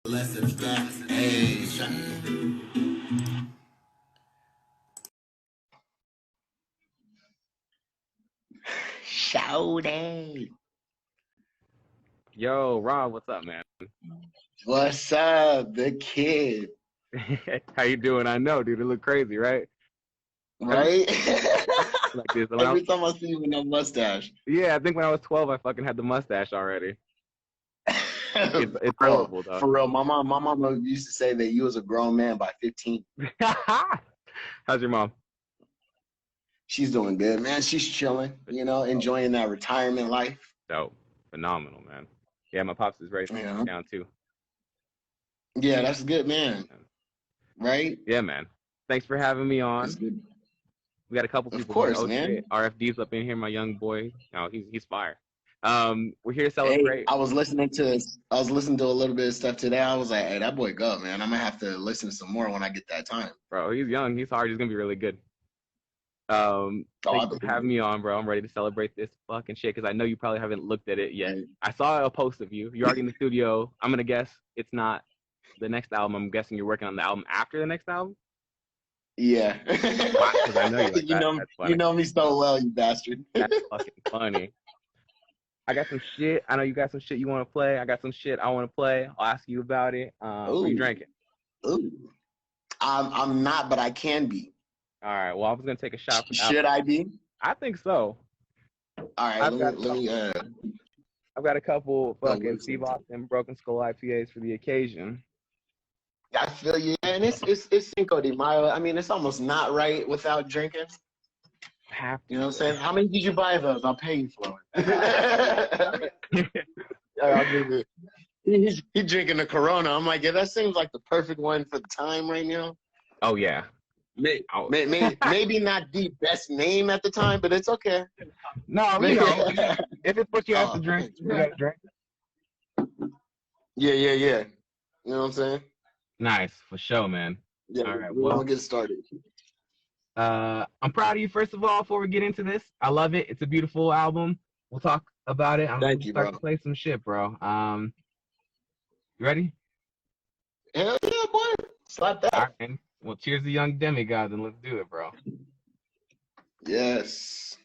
Let's subscribe. Hey, Shouty. Yo, Rob, what's up, man? What's up, the kid? How you doing? I know, dude. It look crazy, right? Right? Like this. Every time I see you with no mustache. Yeah, I think when I was 12, I fucking had the mustache already. It's Bro, horrible, though. for real, my mom used to say that you was a grown man by 15. How's your mom? She's doing good, man. She's chilling, enjoying that retirement life. Dope. Phenomenal, man. Yeah, my pops is raising me down, too. Yeah, that's good, man. Right? Yeah, man. Thanks for having me on. That's good. We got a couple people. Of course, here. man. Shit. RFD's up in here, my young boy. No, he's fire. We're here to celebrate. Hey, I was listening to a little bit of stuff today. I was like, hey, that boy go, man. I'm gonna have to listen to some more when I get that time. Bro, he's young. He's hard. He's gonna be really good. Thanks for having me on, bro. I'm ready to celebrate this fucking shit because I know you probably haven't looked at it yet. I saw a post of you. You're already in the studio. I'm gonna guess it's not the next album. I'm guessing you're working on the album after the next album. Yeah. I know you know me so well, you bastard. That's fucking funny. I got some shit. I know you got some shit you want to play. I got some shit I want to play. I'll ask you about it. What are you drinking? Ooh. I'm not, but I can be. All right. Well, I was gonna take a shot. Should I be? I think so. All right. Let me. I've got a couple fucking Steve Austin Broken Skull IPAs for the occasion. I feel you, and it's Cinco de Mayo. I mean, it's almost not right without drinking. You know what I'm saying? How many did you buy those? I'll pay you for it. He's drinking a Corona. I'm like, yeah, that seems like the perfect one for the time right now. Oh yeah. Maybe not the best name at the time, but it's okay. No, if it's what you have to drink, you gotta drink. Yeah. You know what I'm saying? Nice, for sure, man. Yeah, all right, we're gonna get started. I'm proud of you, first of all, before we get into this. I love it. It's a beautiful album. We'll talk about it. I'm Thank gonna you, start bro. to play some shit, bro. You ready? Hell yeah, boy. Slap that. All right, well, cheers to Young Demigod, and let's do it, bro. Yes.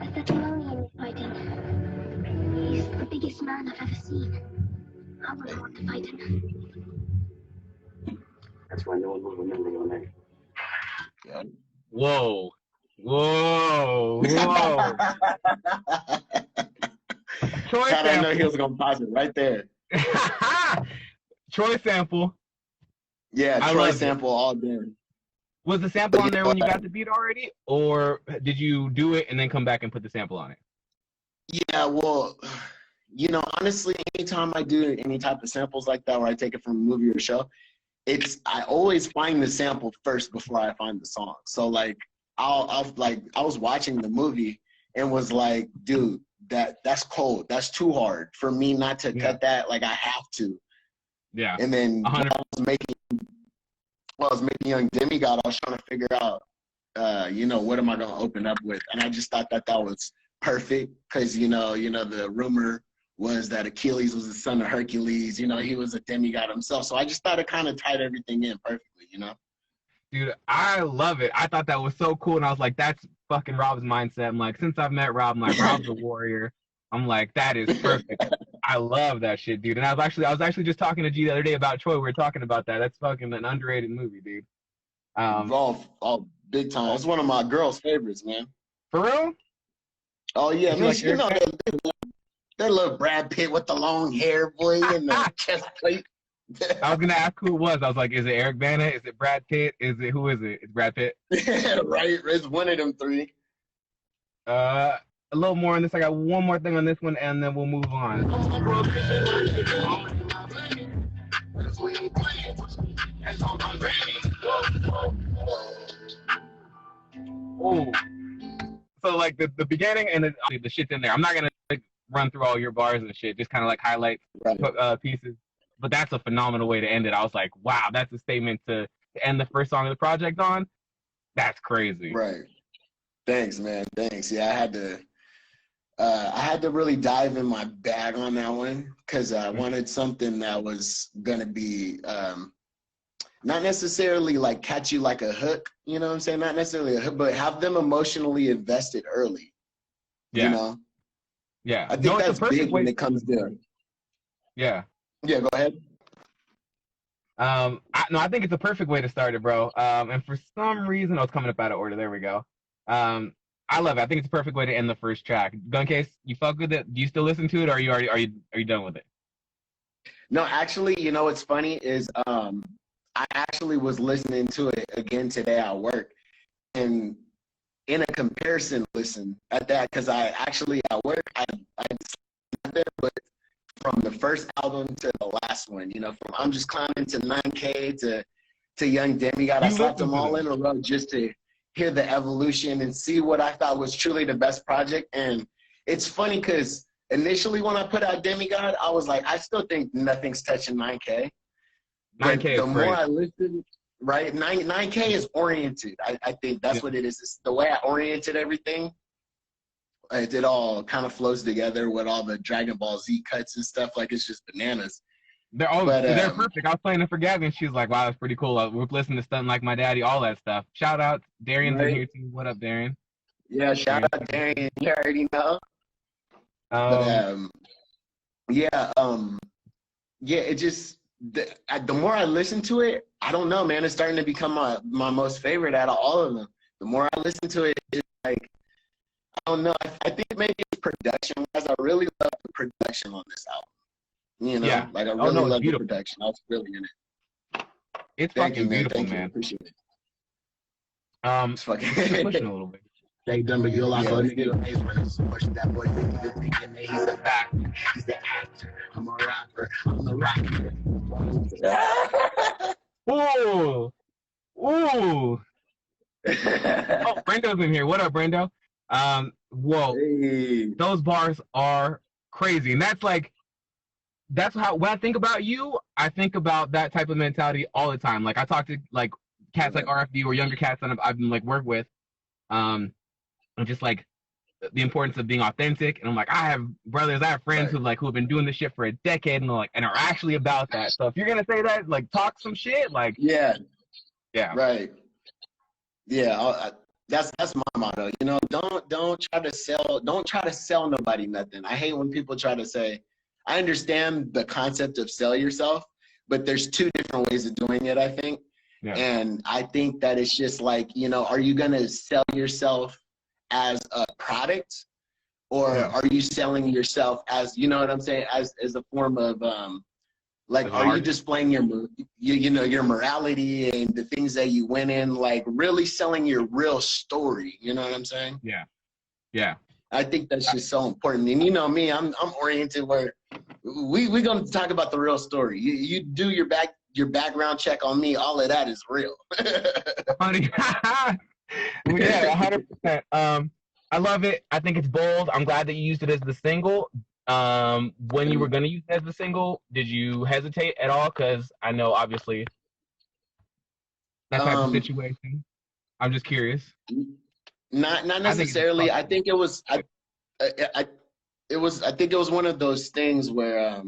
I bet alone fighting. He's the biggest man I've ever seen. I wouldn't want to fight him. That's why no one will remember your name. Yeah. Whoa. Troy sample. I know he was gonna pause it right there. Troy sample. Yeah, Troy sample all day. Was the sample on there when you got the beat already, or did you do it and then come back and put the sample on it? Yeah, well, honestly, anytime I do any type of samples like that where I take it from a movie or show, I always find the sample first before I find the song. So like I was watching the movie and was like, dude, that's cold. That's too hard for me not to cut that. Like I have to. Yeah. And then while I was making Young Demigod, I was trying to figure out what am I gonna open up with? And I just thought that was perfect because the rumor was that Achilles was the son of Hercules. He was a demigod himself. So I just thought it kind of tied everything in perfectly, Dude, I love it. I thought that was so cool. And I was like, that's fucking Rob's mindset. I'm like, since I've met Rob, I'm like, Rob's a warrior. I'm like, that is perfect. I love that shit, dude. And I was actually just talking to G the other day about Troy. We were talking about that. That's fucking an underrated movie, dude. All big time. It's one of my girls' favorites, man. For real? Oh yeah, man. That little Brad Pitt with the long hair, boy, and the chest plate. I was gonna ask who it was. I was like, is it Eric Bana? Is it Brad Pitt? Who is it? It's Brad Pitt. Right, it's one of them three. A little more on this. I got one more thing on this one, and then we'll move on. Oh, so like the beginning and the shit's in there. I'm not gonna run through all your bars and shit. Just kind of like highlight pieces. But that's a phenomenal way to end it. I was like, wow, that's a statement to end the first song of the project on. That's crazy. Right. Thanks, man. Thanks. Yeah, I had to really dive in my bag on that one because I wanted something that was gonna be not necessarily like catch you like a hook, you know what I'm saying? Not necessarily a hook, but have them emotionally invested early. Yeah. You know? Yeah. I think that's big when it comes to. Yeah. Yeah, go ahead. I think it's a perfect way to start it, bro. And for some reason, it's coming up out of order. There we go. I love it. I think it's a perfect way to end the first track. Gun Case, you fuck with it? Do you still listen to it, or are you done with it? No, actually, you know what's funny is I actually was listening to it again today at work, and in a comparison listen at that, because I actually at work I there, but from the first album to the last one, you know, from I'm Just Climbing to 9K to Young Demigod, I slapped them all in a row just to hear the evolution and see what I thought was truly the best project. And it's funny because initially when I put out Demigod, I was like, I still think nothing's touching 9K. But 9K the is more great. I listen, right, 9K is oriented. I think that's what it is. It's the way I oriented everything. It all kind of flows together with all the Dragon Ball Z cuts and stuff. Like, it's just bananas. They're perfect. I was playing it for Gabby, and she was like, "Wow, that's pretty cool." We're listening to Stunting Like My Daddy, all that stuff. Shout out, Darian's in here too. What up, Darian? Yeah, shout out Darian. You already know. It just the more I listen to it, I don't know, man. It's starting to become my most favorite out of all of them. The more I listen to it, it's like I don't know. I think maybe it's production. As I really love the production on this album. You know, like I really love the production. I was really in it. It's fucking beautiful, man. Appreciate it. It's fucking pushing a little bit. They done but you're like a nigga. Pushing that boy thinking that he's a back. He's the actor. I'm a rapper. I'm the rapper. Ooh. Oh, Brendo's in here. What up, Brendo? Whoa. Hey. Those bars are crazy. And that's how when I think about you, I think about that type of mentality all the time. Like I talk to like cats like RFD or younger cats that I've been like work with. And just like the importance of being authentic. And I'm like, I have brothers, I have friends who have been doing this shit for a decade and are actually about that. So if you're gonna say that, like talk some shit, like yeah. Right. Yeah, that's my motto. You know, don't try to sell nobody nothing. I hate when people try to say, I understand the concept of sell yourself, but there's two different ways of doing it, I think. Yeah. And I think that it's just like, you know, are you going to sell yourself as a product or are you selling yourself as, you know what I'm saying, as a form of, are you displaying your morality and the things that you went in, like really selling your real story, you know what I'm saying? Yeah. Yeah. I think that's just so important. And you know me, I'm oriented where we're going to talk about the real story. You do your background check on me. All of that is real. Yeah, 100%. I love it. I think it's bold. I'm glad that you used it as the single. When you were going to use it as the single, did you hesitate at all? Because I know, obviously, that type of situation. I'm just curious. Not necessarily. I think it was. I think it was one of those things where,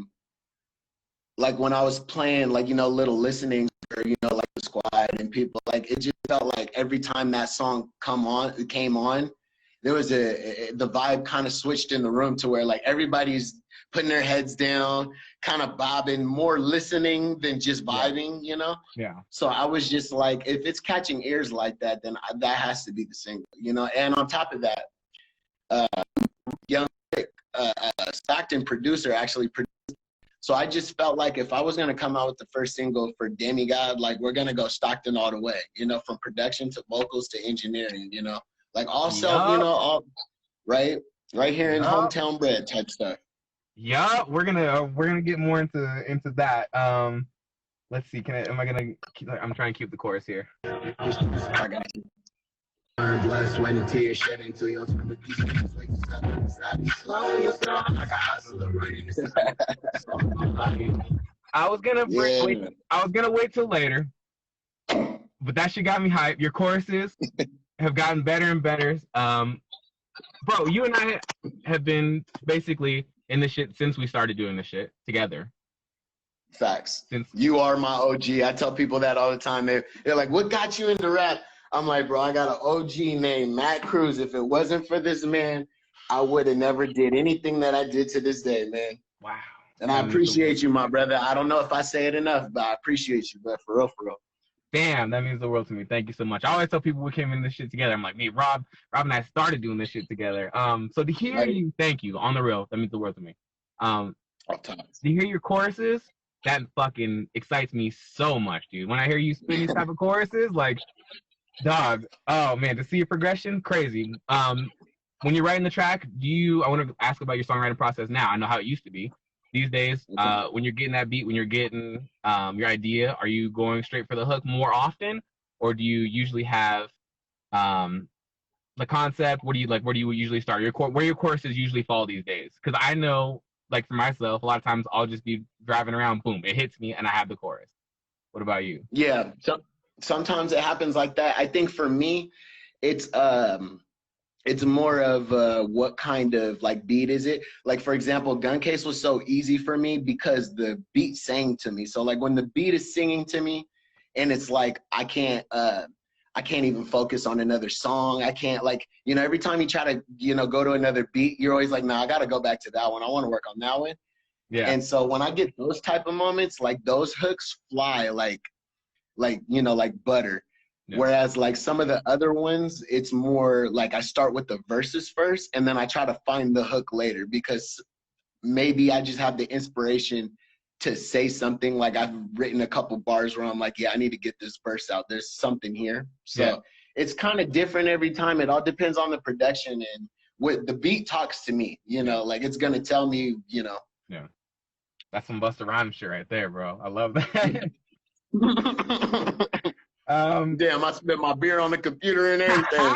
like when I was playing, like little listenings, or like the squad and people, like it just felt like every time that song came on, there was the vibe kind of switched in the room to where like everybody's putting their heads down, kind of bobbing, more listening than just vibing, Yeah. So I was just like, if it's catching ears like that, then that has to be the single, And on top of that, Young Stockton producer actually produced. So I just felt like if I was gonna come out with the first single for Demigod, like we're gonna go Stockton all the way, from production to vocals to engineering, like also, all right here in hometown bred type stuff. Yeah, we're gonna get more into that. Let's see. I'm trying to keep the chorus here. I got you. Blood, sweat, and tears shed into your I was gonna wait till later, but that shit got me hyped. Your choruses have gotten better and better. bro, you and I have been basically in this shit since we started doing this shit together. Facts. Since You are my OG. I tell people that all the time. They're like, what got you into rap? I'm like, bro, I got an OG named Matt Cruz. If it wasn't for this man, I would have never did anything that I did to this day, man. wow. And I appreciate you, my brother. I don't know if I say it enough, but I appreciate you, bro. For real, for real. Damn, that means the world to me. Thank you so much. I always tell people we came in this shit together. I'm like, me, Rob and I started doing this shit together. So to hear you, thank you, on the real, that means the world to me. To hear your choruses, that fucking excites me so much, dude. When I hear you spin these type of choruses, like, dog, oh man, to see your progression, crazy. When you're writing the track, I want to ask about your songwriting process now. I know how it used to be. These days, when you're getting that beat, when you're getting your idea, are you going straight for the hook more often, or do you usually have the concept? What do you like? Where do you usually start? Where your choruses usually fall these days? Because I know, like for myself, a lot of times I'll just be driving around, boom, it hits me, and I have the chorus. What about you? Yeah, sometimes it happens like that. I think for me, it's more of what kind of like beat is it? Like for example, Gun Case was so easy for me because the beat sang to me. So like when the beat is singing to me, and it's like I can't even focus on another song. I can't like, you know, every time you try to, you know, go to another beat, you're always like, nah, I gotta go back to that one. I want to work on that one. Yeah. And so when I get those type of moments, like those hooks fly like you know, like butter. Yeah. Whereas like some of the other ones, it's more like I start with the verses first and then I try to find the hook later because maybe I just have the inspiration to say something. Like I've written a couple bars where I'm like, yeah, I need to get this verse out. There's something here. So it's kind of different every time. It all depends on the production and what the beat talks to me, you know, like it's going to tell me, you know. Yeah. That's some Busta Rhymes shit right there, bro. I love that. Damn, I spent my beer on the computer and everything.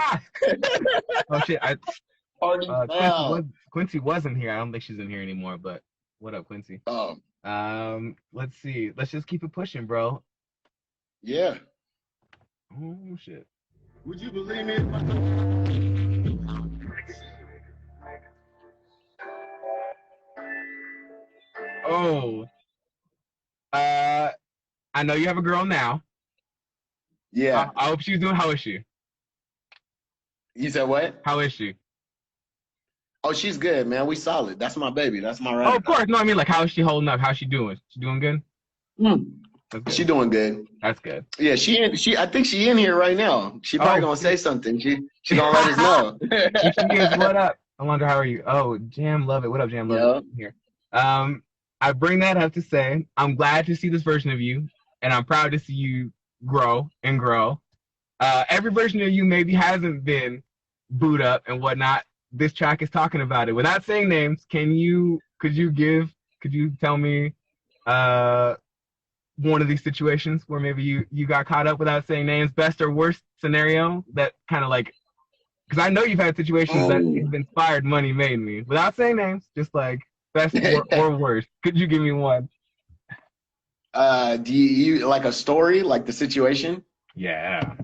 Oh shit! Quincy wasn't here. I don't think she's in here anymore. But what up, Quincy? Oh. Let's see. Let's just keep it pushing, bro. Yeah. Oh shit. Would you believe me? Oh. I know you have a girl now. Yeah. I hope she's doing. How is she? You said what? How is she? Oh, she's good, man. We solid. That's my baby. That's my right. Oh, of course. No, I mean like, how is she holding up? How's she doing? She doing good? She doing good. That's good. Yeah, I think she in here right now. She probably gonna say something. She gonna let us know. She is. What up? Alondra, how are you? Oh, Jam Love It. What up, Jam Love It? Here. I bring that up to say I'm glad to see this version of you, and I'm proud to see you grow and grow. Every version of you maybe hasn't been booed up and whatnot. This track is talking about it. Without saying names, could you tell me one of these situations where maybe you got caught up without saying names, best or worst scenario that kind of like, because I know you've had situations that have inspired Money Made Me. Without saying names, just like best or worst. Could you give me one? Do you like a story, like the situation? Yeah.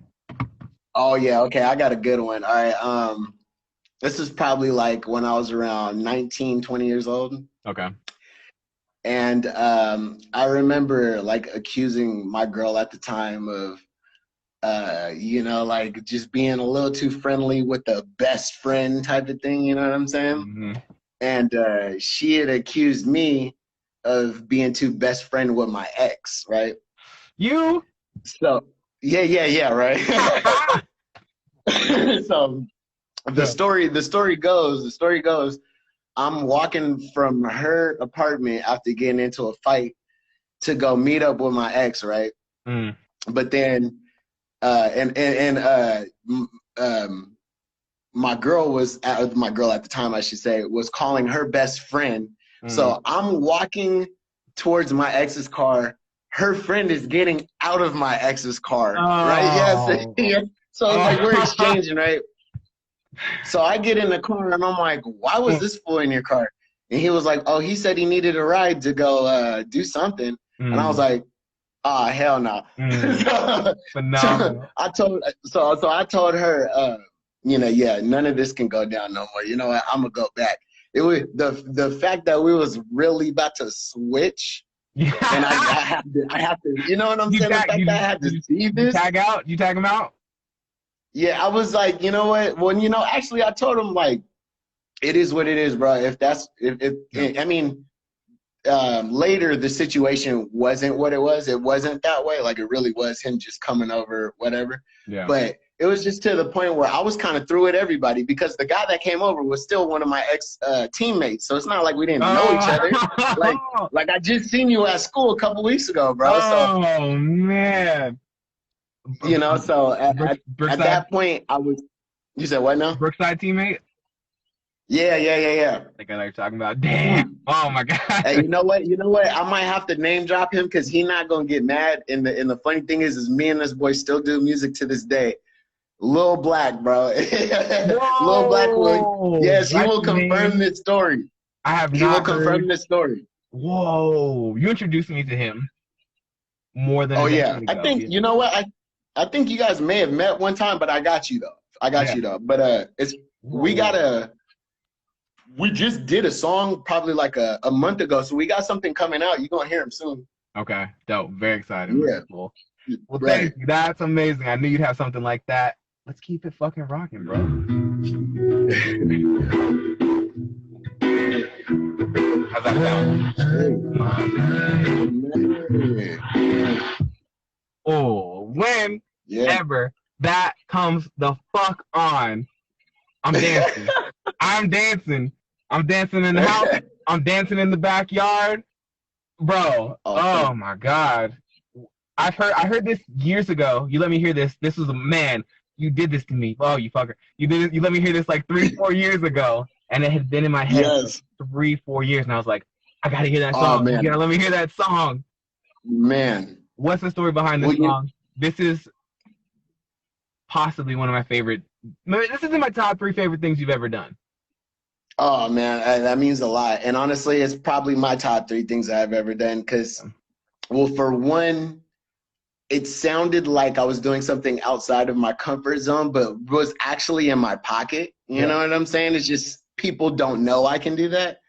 Oh yeah, okay, I got a good one. All right, this is probably like when I was around 19, 20 years old. Okay. And I remember like accusing my girl at the time of, you know, like just being a little too friendly with the best friend type of thing, you know what I'm saying? Mm-hmm. And she had accused me of being too best friend with my ex, right? You? So, yeah, right? So the story goes, I'm walking from her apartment after getting into a fight to go meet up with my ex, right? Mm. But then, my girl at the time, I should say, was calling her best friend. Mm. So I'm walking towards my ex's car. Her friend is getting out of my ex's car, right? Yes. So like we're exchanging, right? So I get in the car and I'm like, why was this fool in your car? And he was like, oh, he said he needed a ride to go do something. And I was like, hell no. Phenomenal. So I told her, yeah, none of this can go down no more. You know what? I'm gonna go back. It was the fact that we was really about to switch, Yeah. and I have to, you know what I'm saying? The fact that I had to see this. You tag him out? Yeah, I was like, you know what? Well, actually, I told him like, it is what it is, bro. I mean, later the situation wasn't what it was. It wasn't that way. Like, it really was him just coming over, whatever. Yeah. But it was just to the point where I was kind of through at everybody because the guy that came over was still one of my ex teammates. So it's not like we didn't know each other. Like I just seen you at school a couple weeks ago, bro. Oh man. So at that point I was. You said what now? Brookside teammate. Yeah. I think I know what you're talking about. Damn. Oh my god. Hey, you know what? I might have to name drop him because he's not gonna get mad. And the funny thing is me and this boy still do music to this day. Lil Black, bro. Lil Black will. Yes, he will confirm this story. I have not. He will confirm this story. Whoa! You introduced me to him more than. Oh yeah, I think you know what? I think you guys may have met one time, but I got you though. But we just did a song probably like a month ago, so we got something coming out. You're gonna hear him soon. Okay, dope. Very exciting. Yeah. Cool. Well, thank you. That's amazing. I knew you'd have something like that. Let's keep it fucking rocking, bro. How's that sound? Oh, whenever that comes the fuck on, I'm dancing. I'm dancing. I'm dancing in the house. I'm dancing in the backyard. Bro, oh my God. I heard this years ago. You let me hear this. This was a man. You did this to me. Oh, you fucker. You let me hear this like 3-4 years ago. And it had been in my head for 3-4 years. And I was like, I got to hear that song. Man. You gotta let me hear that song. Man. What's the story behind this song? This is possibly one of my favorite. This is in my top 3 favorite things you've ever done. Oh, man. That means a lot. And honestly, it's probably my top 3 things I've ever done. Because, well, for one, it sounded like I was doing something outside of my comfort zone, but was actually in my pocket. You know what I'm saying? It's just people don't know I can do that.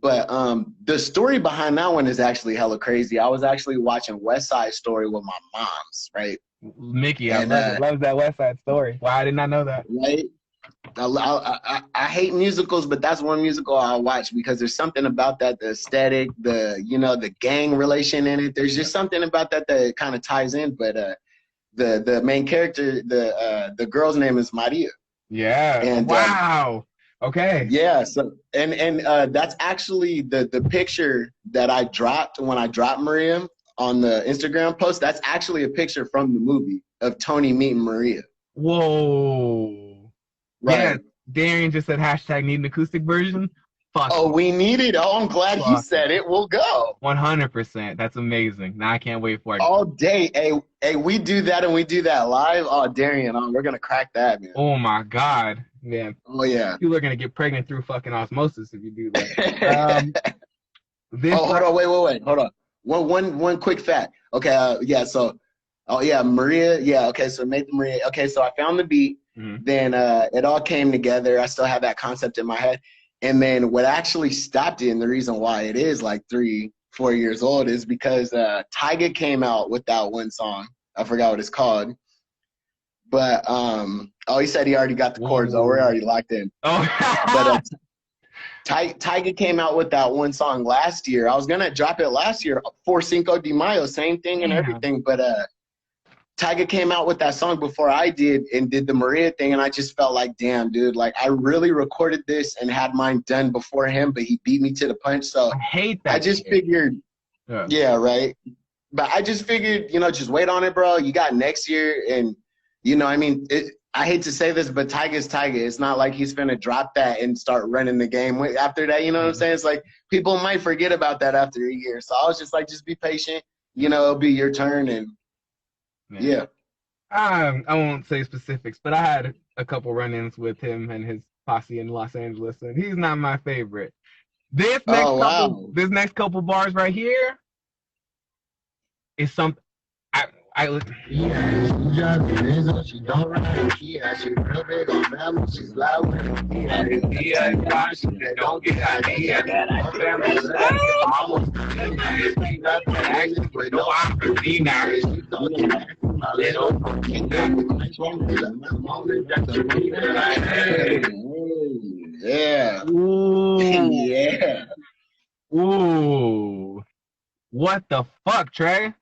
But the story behind that one is actually hella crazy. I was actually watching West Side Story with my moms, right? Mickey, I love that West Side Story. Wow, I did not know that. Right? I hate musicals, but that's one musical I'll watch because there's something about that, the aesthetic, the gang relation in it. There's just something about that kind of ties in. But the main character, the girl's name is Maria. Yeah. And wow. Okay. Yeah. So and that's actually the picture that I dropped when I dropped Maria on the Instagram post. That's actually a picture from the movie of Tony meeting Maria. Whoa. Right. Yeah, Darian just said hashtag need an acoustic version. Fuck. Oh, we need it. Oh, I'm glad he said it. We'll go. 100%. That's amazing. Now I can't wait for it. All day. Hey, we do that and we do that live. Oh, Darian, we're going to crack that, man. Oh, my God. Man. Oh, yeah. People are going to get pregnant through fucking osmosis if you do that. Hold on. Wait. Hold on. One quick fact. Okay, Maria. Yeah, okay, so made the Maria. Okay, so I found the beat. Mm-hmm. Then it all came together. I still have that concept in my head. And then what actually stopped it, and the reason why it is like 3-4 years old, is because Tyga came out with that one song. I forgot what it's called. But he said he already got the chords. Oh, we're already locked in. Oh. But Tyga came out with that one song last year. I was gonna drop it last year for Cinco de Mayo, same thing and everything. But Tyga came out with that song before I did and did the Maria thing, and I just felt like, damn, dude, like I really recorded this and had mine done before him, but he beat me to the punch. So I hate that. I just figured, yeah, right. But I just figured, just wait on it, bro. You got next year, and I mean, I hate to say this, but Tyga's Tyga. It's not like he's finna drop that and start running the game after that. You know what I'm saying? It's like people might forget about that after a year. So I was just like, just be patient. It'll be your turn and. Yeah. I won't say specifics, but I had a couple run-ins with him and his posse in Los Angeles, and he's not my favorite. This next couple bars right here is something. I Yeah, she just is, she don't ride. Yeah, she real big on family, she's loud with it. Yeah, she don't get idea. Her family said, almost nothing acting with no opportunity. Now, she don't get acting, my little fucking Yeah. Ooh. Yeah. Ooh. What the fuck, Trey?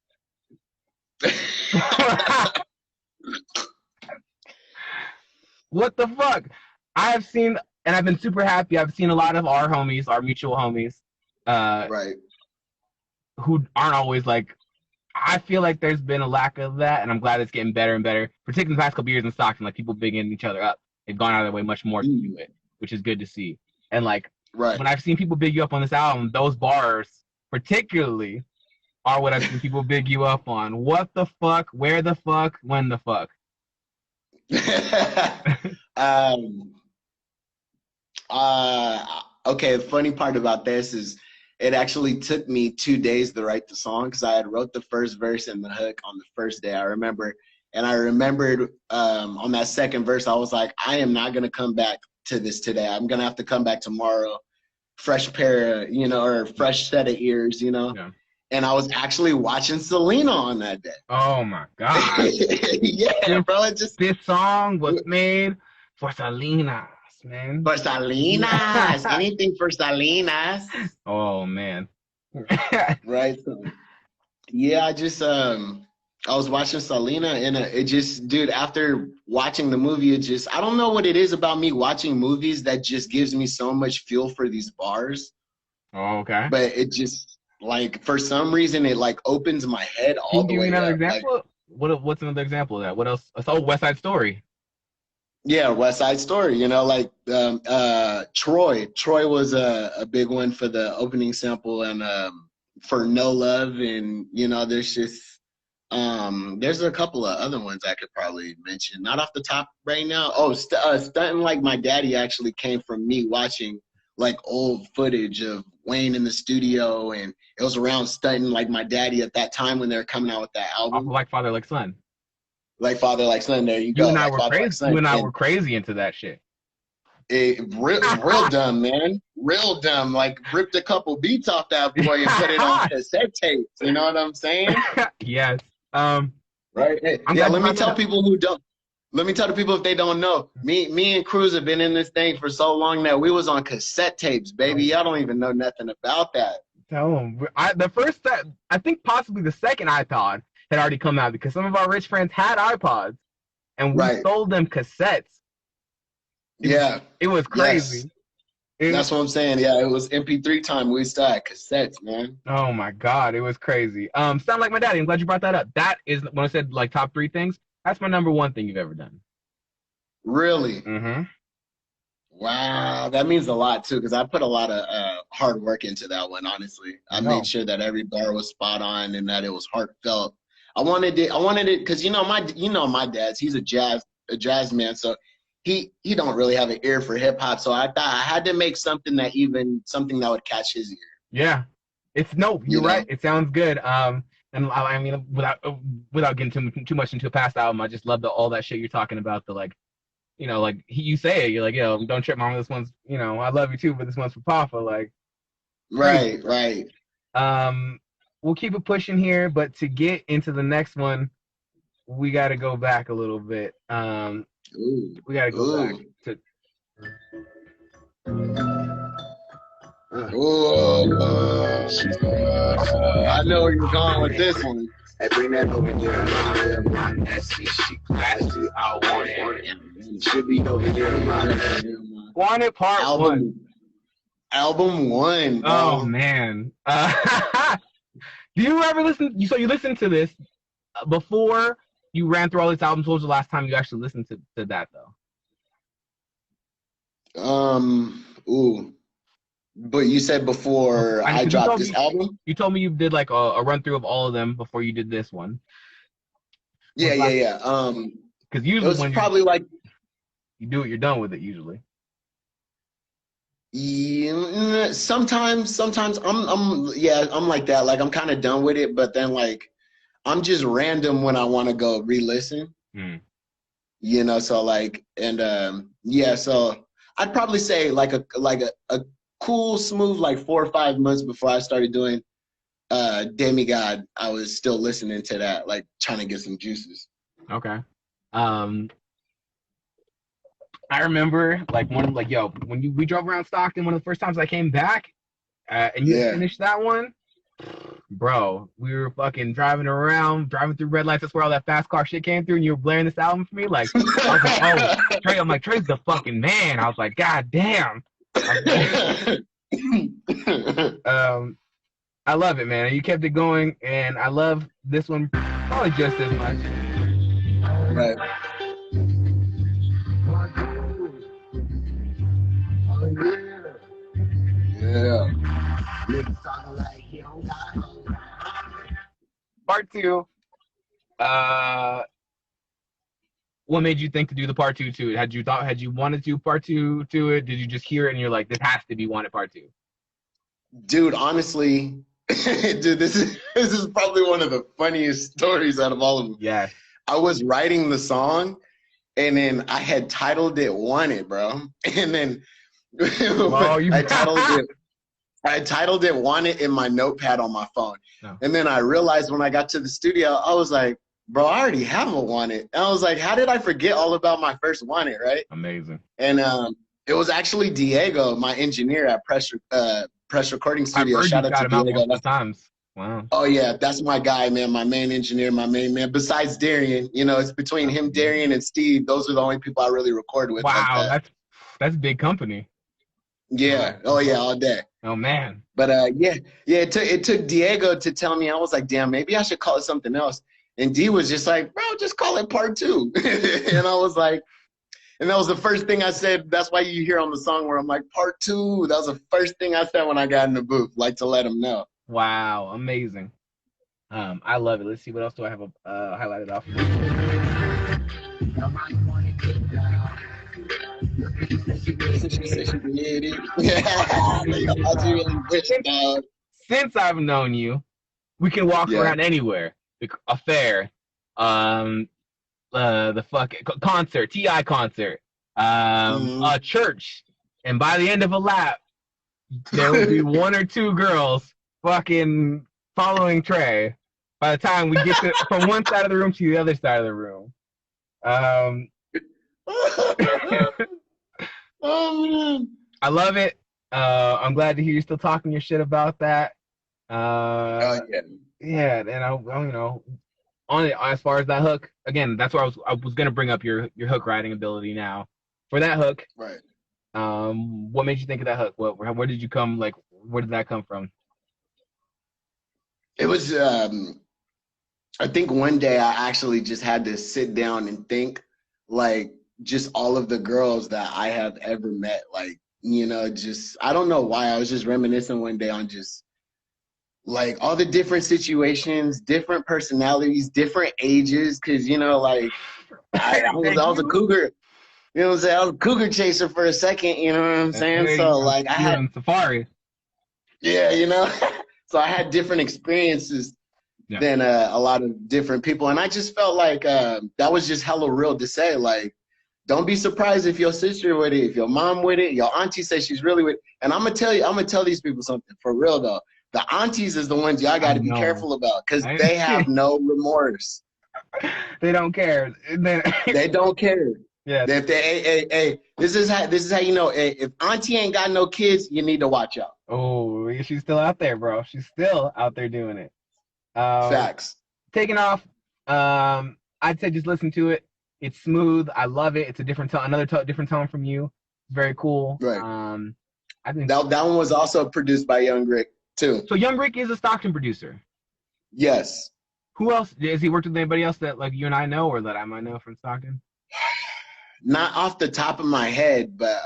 What the fuck? I have seen, and I've been super happy. I've seen a lot of our homies, our mutual homies, Right. who aren't always like. I feel like there's been a lack of that, and I'm glad it's getting better and better. Particularly the past couple years in Stockton, like people bigging each other up. They've gone out of their way much more to do it, which is good to see. And like Right. when I've seen people big you up on this album, those bars particularly are what I've seen people big you up on. What the fuck? Where the fuck? When the fuck? Okay, the funny part about this is it actually took me 2 days to write the song because I had wrote the first verse and the hook on the first day, I remember. And I remembered on that second verse, I was like, I am not going to come back to this today. I'm going to have to come back tomorrow, fresh pair, or fresh set of ears, Yeah. And I was actually watching Selena on that day. Oh my god. Yeah, bro. This song was made for Salinas, man. For Salinas. Anything for Salinas. Oh man. Right. So, yeah, I was watching Selena and it just, dude, after watching the movie, I don't know what it is about me watching movies that just gives me so much fuel for these bars. Oh, okay. But it just, like, for some reason, it, like, opens my head all the way up. Can you give me another example? Like, what's another example of that? What else? Oh, West Side Story. Yeah, West Side Story, like Troy. Troy was a big one for the opening sample and for No Love. And, there's a couple of other ones I could probably mention. Not off the top right now. Oh, Stunting Like My Daddy actually came from me watching like old footage of Wayne in the studio, and it was around Stunting Like My Daddy at that time when they were coming out with that album. Like Father, Like Son. Like Father, Like Son. There you go. You and I like were Father, crazy. Like Son. You and I were crazy into that shit. Real dumb, man. Real dumb. Like ripped a couple beats off that boy and put it on cassette tapes. You know what I'm saying? Yes. Right. Hey, yeah. Let me tell people who don't. Let me tell the people if they don't know. Me and Cruz have been in this thing for so long now. We was on cassette tapes, baby. Y'all don't even know nothing about that. Tell them. The first set, I think possibly the second iPod had already come out because some of our rich friends had iPods, and we sold them cassettes. It was crazy. Yes. That's what I'm saying. Yeah, it was MP3 time. We still had cassettes, man. Oh my god, it was crazy. Sound Like My Daddy. I'm glad you brought that up. That is when I said like top 3 things. That's my number 1 thing you've ever done. Really? Mm-hmm. Wow, that means a lot too, because I put a lot of hard work into that one. Honestly, I made sure that every bar was spot on and that it was heartfelt. I wanted it because my dad's. He's a jazz man, so he don't really have an ear for hip hop. So I thought I had to make something that would catch his ear. Yeah, you're right. It sounds good. And I mean, without getting too much into a past album, I just love all that shit you're talking about. The like, like you say it, you're like, don't trip, mama. This one's, I love you too, but this one's for Papa. Like, right. We'll keep it pushing here, but to get into the next one, we got to go back a little bit. We got to go back to. I know where you're going with this one. Hey, bring that over here. She classy. I want it. Should be over here. Want It Part 1. Album 1. Oh man. Do you ever listen? So you listened to this before you ran through all these albums. What was the last time you actually listened to that though? But you said before I dropped this album? You told me you did like a run through of all of them before you did this one. Yeah. Because usually it was when probably like you do it, you're done with it usually. Yeah, sometimes I'm like that. Like I'm kind of done with it, but then like I'm just random when I want to go re-listen. You know, so like, and yeah, so I'd probably say like a cool, smooth, like 4 or 5 months before I started doing Demigod, I was still listening to that, like trying to get some juices. Okay. I remember like when we drove around Stockton, one of the first times I came back, and you had finished that one, bro. We were fucking driving through red lights. That's where all that fast car shit came through, and you were blaring this album for me. Like, I was like, oh, Trey. I'm like, Trey's the fucking man. I was like, God damn. I love it, man. You kept it going, and I love this one probably just as much. Right. Yeah. Part 2. What made you think to do the part 2 to it? Had you wanted to do part 2 to it? Did you just hear it and you're like, this has to be wanted part 2? Dude, honestly, dude, this is probably one of the funniest stories out of all of them. Yeah. I was writing the song, and then I had titled it "Wanted," bro. And then I titled it "Wanted" in my notepad on my phone. Oh. And then I realized when I got to the studio, I was like, bro, I already have a "Wanted." And I was like, how did I forget all about my first "Wanted," right? Amazing. And it was actually Diego, my engineer at Press Recording Studio. Shout out to Diego. Times. Wow. Oh yeah, that's my guy, man. My main engineer, my main man. Besides Darian, you know, it's between him, Darian, and Steve. Those are the only people I really record with. Wow, like that's big company. Yeah. Oh yeah, all day. Oh man. But yeah. It took Diego to tell me. I was like, damn, maybe I should call it something else. And D was just like, bro, just call it part 2. And I was like, and that was the first thing I said. That's why you hear on the song where I'm like, part 2. That was the first thing I said when I got in the booth, like to let him know. Wow, amazing. I love it. Let's see, what else do I have highlighted off? Since I've known you, we can walk around anywhere. A fair, the fucking concert, TI concert, a church, and by the end of a lap, there will be 1 or 2 girls fucking following Trey by the time we get from one side of the room to the other side of the room. Oh man, I love it. I'm glad to hear you still talking your shit about that. Yeah, and I you know, on it, as far as that hook, again, that's where I was gonna bring up your hook writing ability now. For that hook, right. What made you think of that hook? Where did you come? Like, where did that come from? It was, I think one day I actually just had to sit down and think, like, just all of the girls that I have ever met. Like, you know, just, I don't know why. I was just reminiscing one day on just, like, all the different situations, different personalities, different ages. Because, you know, like, I was a cougar. You know what I'm saying? I was a cougar chaser for a second, you know what I'm saying? So, like, I had... Safari. Yeah, you know? So I had different experiences than a lot of different people. And I just felt like that was just hella real to say. Like, don't be surprised if your sister with it, if your mom with it, your auntie says she's really with it. And I'm going to tell these people something for real, though. The aunties is the ones y'all got to be careful about because they have no remorse. They don't care. They don't care. Yeah. If they, this is how you know. If auntie ain't got no kids, you need to watch out. Oh, she's still out there, bro. She's still out there doing it. Facts. Taking off. I'd say just listen to it. It's smooth. I love it. It's a different tone, different tone from you. It's very cool. Right. I think that one was also produced by Young Rick too. So Young Rick is a Stockton producer. Yes. Who else? Has he worked with anybody else that like you and I know, or that I might know from Stockton? Not off the top of my head, but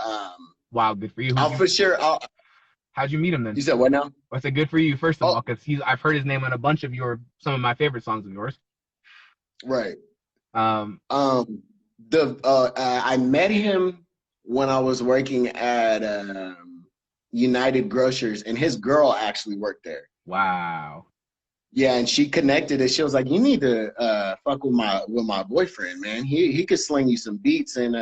wow, good for you. How'd you meet him then? You said what now? I said good for you first of all, because I've heard his name on a bunch of some of my favorite songs of yours. Right. I met him when I was working at United Grocers, and his girl actually worked there. Wow. Yeah, and she connected it. She was like, "You need to fuck with my boyfriend, man. He could sling you some beats." And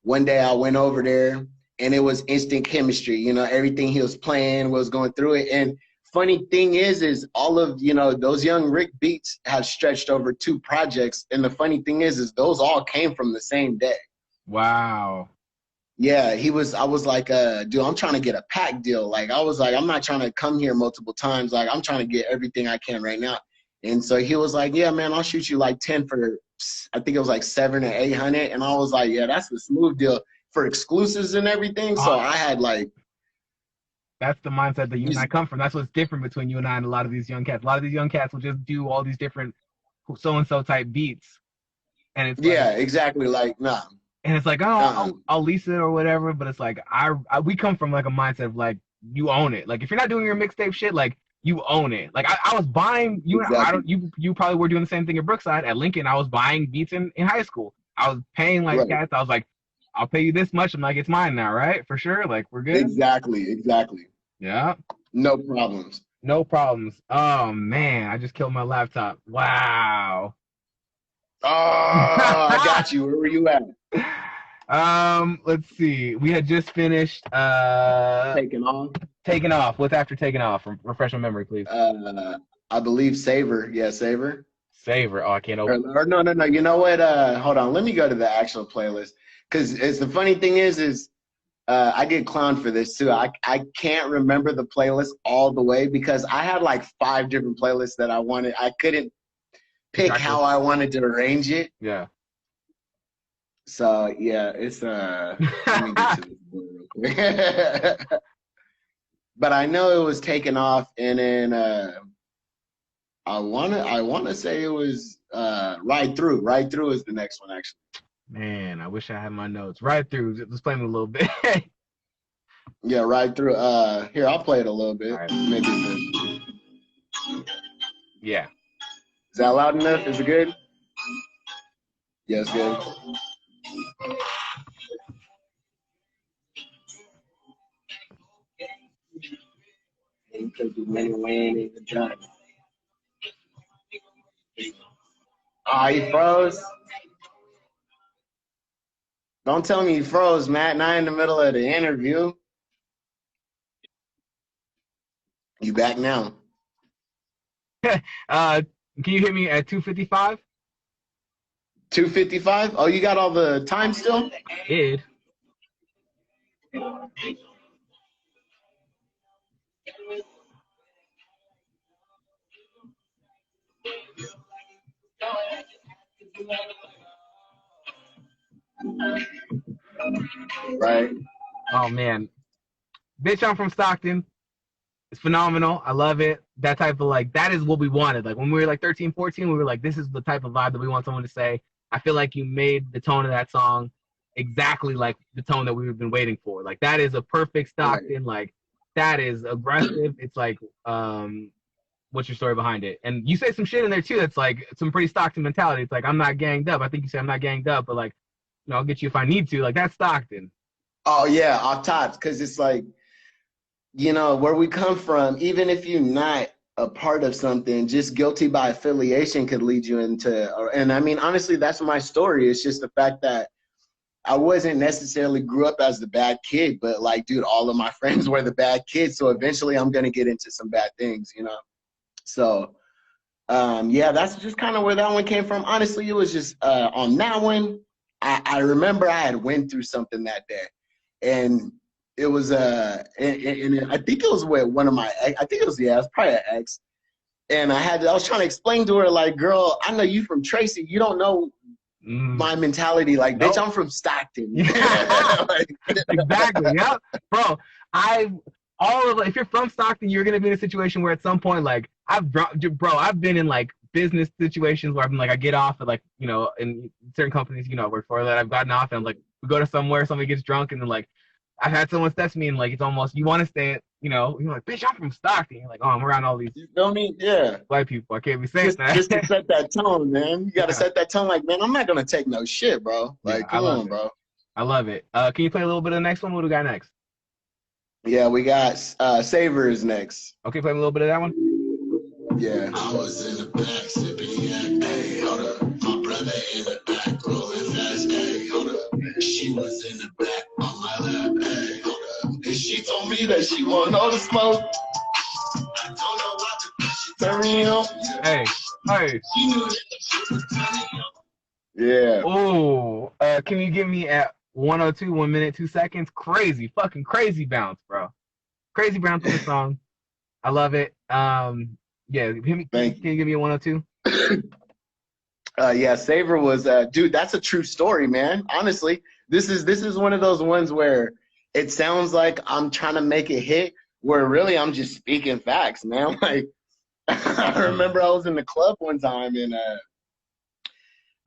one day I went over there, and it was instant chemistry. You know, everything he was playing was going through it. And funny thing is all of those Young Rick beats have stretched over 2 projects. And the funny thing is those all came from the same day. Wow. Yeah, I was like, dude, I'm trying to get a pack deal. Like, I was like, I'm not trying to come here multiple times. Like, I'm trying to get everything I can right now. And so he was like, yeah, man, I'll shoot you like 10 for, I think it was like 700 or 800. And I was like, yeah, that's a smooth deal for exclusives and everything. So I had like. That's the mindset that you and I come from. That's what's different between you and I and a lot of these young cats. A lot of these young cats will just do all these different so-and-so type beats. And it's like, yeah, exactly. Like, nah. And it's like, I'll lease it or whatever. But it's like, we come from like a mindset of like, you own it. Like, if you're not doing your mixtape shit, like, you own it. Like, I was buying, you probably were doing the same thing at Brookside. At Lincoln, I was buying beats in high school. I was paying like cats. I was like, I'll pay you this much. I'm like, it's mine now, right? For sure. Like, we're good. Exactly. Yeah. No problems. Oh man, I just killed my laptop. Wow. Oh, I got you. Where were you at? Let's see. We had just finished Taking Off. What's after Taking Off? Refresh my memory, please. I believe Savor. Yeah, Savor. Oh, I can't open. Or no. You know what? Hold on. Let me go to the actual playlist. Because the funny thing is I get clowned for this too. I can't remember the playlist all the way because I had like 5 different playlists that I wanted. I couldn't pick how I wanted to arrange it. Yeah. So yeah, it's let me get to this board real quick. But I know it was Taken Off, and then I wanna say it was Ride Through. Ride Through is the next one actually. Man, I wish I had my notes. Ride Through. Let's play them a little bit. Yeah, Ride Through. Here, I'll play it a little bit. Right. Maybe this. Yeah. Is that loud enough? Is it good? Yeah, it's good. He froze. Don't tell me you froze, Matt. Not in the middle of the interview. You back now? Can you hear me at 2:55? 2:55? Oh, you got all the time still? Did. Right. Oh man, bitch, I'm from Stockton. It's phenomenal. I love it. That type of like, that is what we wanted. Like when we were like 13, 14, we were like, this is the type of vibe that we want someone to say. I feel like you made the tone of that song exactly like the tone that we've been waiting for. Like that is a perfect Stockton. Like that is aggressive. It's like, what's your story behind it? And you say some shit in there too that's like some pretty Stockton mentality. It's like, I'm not ganged up. I think you say I'm not ganged up, but like, you know, I'll get you if I need to. Like that's Stockton. Oh yeah, off tops, because it's like, you know, where we come from, even if you're not a part of something, just guilty by affiliation could lead you into, and I mean, honestly, that's my story. It's just the fact that I wasn't necessarily grew up as the bad kid, but like, dude, all of my friends were the bad kids. So eventually I'm going to get into some bad things, you know? So, yeah, that's just kind of where that one came from. Honestly, it was just on that one, I remember I had went through something that day, and it was and I think it was with one of my ex. I think it was it's probably an ex. And I was trying to explain to her, like, girl, I know you from Tracy. You don't know my mentality. Like, bitch, I'm from Stockton. Like, exactly. Yeah, bro. If you're from Stockton, you're gonna be in a situation where at some point, like, I've been in like business situations where I've been like, I get off at like, you know, in certain companies, you know, I work for that I've gotten off and I'm like, we go to somewhere, somebody gets drunk, and then like, I've had someone text me and like, it's almost, you want to stay at, you know, you're like, bitch, I'm from Stockton. You're like, oh, I'm around all these, you feel me? Yeah, white people. I can't be saying that. Just to set that tone, man. You got to set that tone. Like, man, I'm not gonna take no shit, bro. Like, come on, bro. I love it. Can you play a little bit of the next one? What do we got next? Yeah, we got Savors next. Okay, play a little bit of that one. Yeah. I was in the back sipping yak, hey, hold up. My brother in the back rolling fast, hey, hold up. She was in the back on my lap, hey, hold up. And she told me that she want all the smoke. I don't know what to do, she turned me on. Hey. She knew that she was turning me on. Yeah. Oh, can you give me at 102, 1 minute, 2 seconds? Crazy, fucking crazy bounce, bro. Crazy bounce on the song. I love it. Yeah, can you give me a 102? Yeah, Saver was dude, that's a true story, man. Honestly, this is one of those ones where it sounds like I'm trying to make a hit, where really I'm just speaking facts, man. Like I remember I was in the club one time and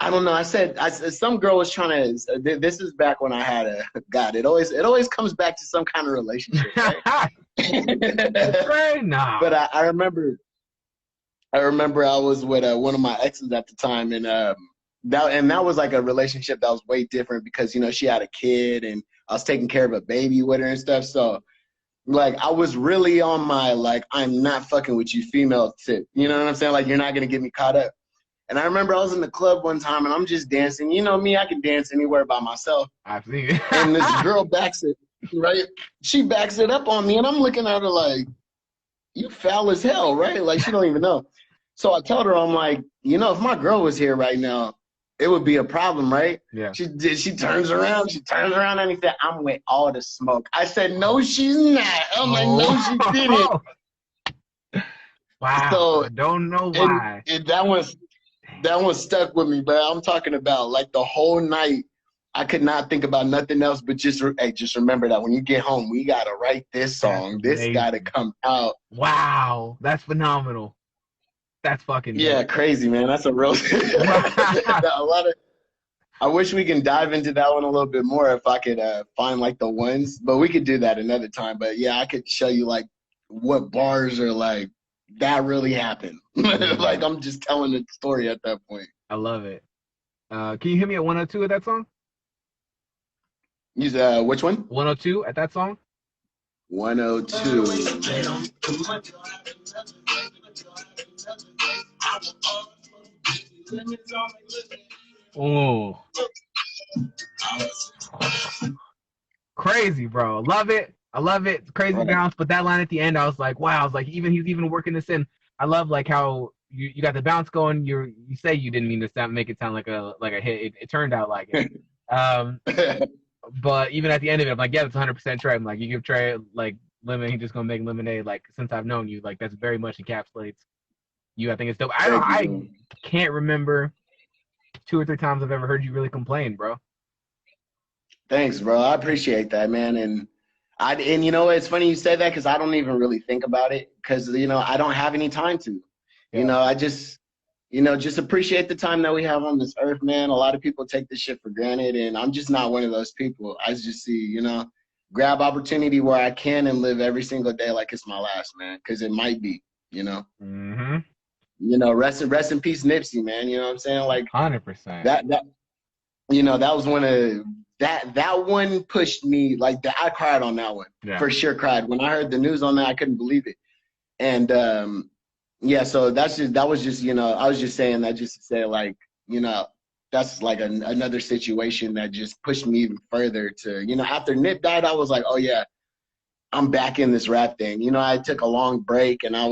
I don't know. I said some girl was trying to. This is back when I had a God. It always comes back to some kind of relationship, right? Right now. But I remember I was with one of my exes at the time, and that was like a relationship that was way different because she had a kid and I was taking care of a baby with her and stuff. So like I was really on my like I'm not fucking with you female tip. You know what I'm saying? Like you're not gonna get me caught up. And I remember I was in the club one time and I'm just dancing. You know me, I can dance anywhere by myself. I've seen it. And this girl backs it, right? She backs it up on me and I'm looking at her like, you foul as hell, right? Like she don't even know. So I told her, I'm like, if my girl was here right now, it would be a problem, right? Yeah. She turns around and he said, I'm with all the smoke. I said, no, she's not. I'm like, no, she didn't. Wow. So I don't know why. And that one stuck with me, bro. I'm talking about like the whole night. I could not think about nothing else but just remember that when you get home, we gotta write this song. This gotta come out. Wow, that's phenomenal. That's fucking dope. Crazy, man. That's a real I wish we can dive into that one a little bit more if I could find like the ones, but we could do that another time. But yeah, I could show you like what bars are like that really happened. Like I'm just telling the story at that point. I love it. Can you hit me at 102 of that song? Use which one? 102 at that song? 102. Oh. Crazy, bro. Love it. I love it. Crazy bounce. But that line at the end, I was like, wow. I was like, he's even working this in. I love like how you got the bounce going. You say you didn't mean to make it sound like a hit. It turned out like it. But even at the end of it, I'm like, yeah, that's 100% Trey. I'm like, you give Trey like lemon, he's just gonna make lemonade. Like since I've known you, like that's very much encapsulates you. I think it's dope. I can't remember 2 or 3 times I've ever heard you really complain, bro. Thanks, bro. I appreciate that, man. And it's funny you say that because I don't even really think about it because I don't have any time to. Yeah. I just just appreciate the time that we have on this earth, man. A lot of people take this shit for granted, and I'm just not one of those people. I just see, grab opportunity where I can and live every single day like it's my last, man, because it might be, Mm-hmm. Rest in peace, Nipsey, man. You know what I'm saying? Like 100%. That was one of that one pushed me like that. I cried on that one for sure. Cried when I heard the news on that. I couldn't believe it, and yeah, so that was just I was just saying that just to say like that's like another situation that just pushed me even further to after Nip died I was like, oh yeah, I'm back in this rap thing. I took a long break and I